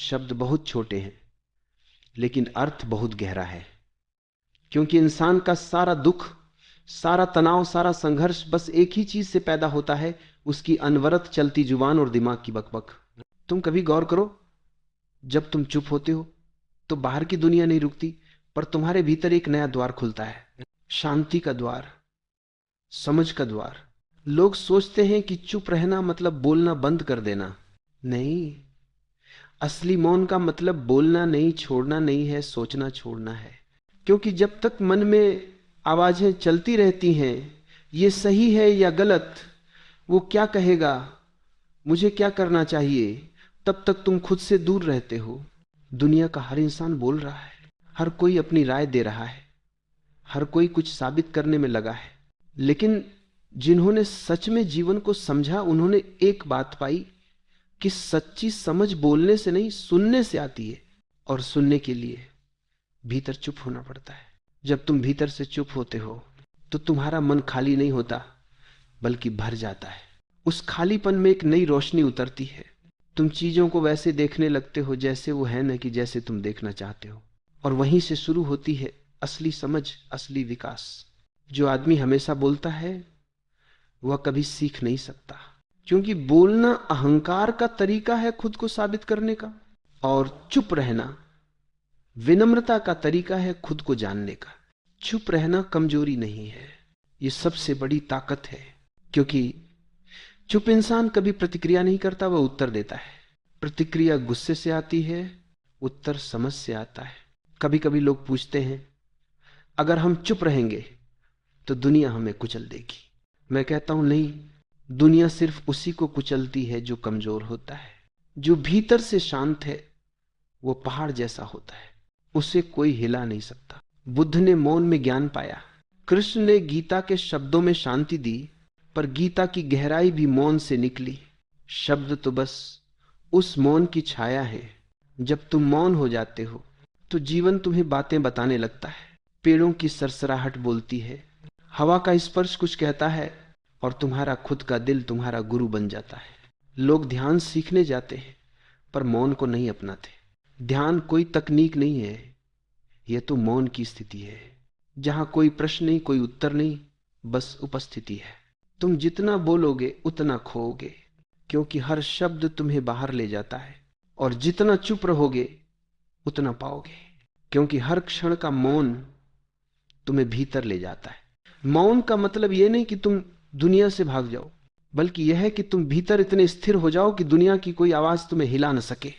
शब्द बहुत छोटे हैं लेकिन अर्थ बहुत गहरा है, क्योंकि इंसान का सारा दुख, सारा तनाव, सारा संघर्ष बस एक ही चीज से पैदा होता है, उसकी अनवरत चलती जुबान और दिमाग की बकबक। तुम कभी गौर करो, जब तुम चुप होते हो तो बाहर की दुनिया नहीं रुकती, पर तुम्हारे भीतर एक नया द्वार खुलता है, शांति का द्वार, समझ का द्वार। लोग सोचते हैं कि चुप रहना मतलब बोलना बंद कर देना। नहीं, असली मौन का मतलब बोलना नहीं, छोड़ना नहीं है, सोचना छोड़ना है। क्योंकि जब तक मन में आवाजें चलती रहती हैं, ये सही है या गलत, वो क्या कहेगा, मुझे क्या करना चाहिए, तब तक तुम खुद से दूर रहते हो। दुनिया का हर इंसान बोल रहा है, हर कोई अपनी राय दे रहा है, हर कोई कुछ साबित करने में लगा है, लेकिन जिन्होंने सच में जीवन को समझा, उन्होंने एक बात पाई कि सच्ची समझ बोलने से नहीं, सुनने से आती है। और सुनने के लिए भीतर चुप होना पड़ता है। जब तुम भीतर से चुप होते हो तो तुम्हारा मन खाली नहीं होता, बल्कि भर जाता है। उस खालीपन में एक नई रोशनी उतरती है। तुम चीजों को वैसे देखने लगते हो जैसे वो है, न कि जैसे तुम देखना चाहते हो। और वहीं से शुरू होती है असली समझ, असली विकास। जो आदमी हमेशा बोलता है वह कभी सीख नहीं सकता, क्योंकि बोलना अहंकार का तरीका है खुद को साबित करने का, और चुप रहना विनम्रता का तरीका है खुद को जानने का। चुप रहना कमजोरी नहीं है, यह सबसे बड़ी ताकत है। क्योंकि चुप इंसान कभी प्रतिक्रिया नहीं करता, वह उत्तर देता है। प्रतिक्रिया गुस्से से आती है, उत्तर समझ से आता है। कभी कभी लोग पूछते हैं, अगर हम चुप रहेंगे तो दुनिया हमें कुचल देगी। मैं कहता हूं नहीं, दुनिया सिर्फ उसी को कुचलती है जो कमजोर होता है। जो भीतर से शांत है वो पहाड़ जैसा होता है, उसे कोई हिला नहीं सकता। बुद्ध ने मौन में ज्ञान पाया, कृष्ण ने गीता के शब्दों में शांति दी, पर गीता की गहराई भी मौन से निकली। शब्द तो बस उस मौन की छाया है। जब तुम मौन हो जाते हो तो जीवन तुम्हें बातें बताने लगता है। पेड़ों की सरसराहट बोलती है, हवा का स्पर्श कुछ कहता है, और तुम्हारा खुद का दिल तुम्हारा गुरु बन जाता है। लोग ध्यान सीखने जाते हैं पर मौन को नहीं अपनाते। ध्यान कोई तकनीक नहीं है, यह तो मौन की स्थिति है, जहां कोई प्रश्न नहीं, कोई उत्तर नहीं, बस उपस्थिति है। तुम जितना बोलोगे उतना खोओगे, क्योंकि हर शब्द तुम्हें बाहर ले जाता है, और जितना चुप रहोगे उतना पाओगे, क्योंकि हर क्षण का मौन तुम्हें भीतर ले जाता है। मौन का मतलब यह नहीं कि तुम दुनिया से भाग जाओ, बल्कि यह है कि तुम भीतर इतने स्थिर हो जाओ कि दुनिया की कोई आवाज तुम्हें हिला न सके।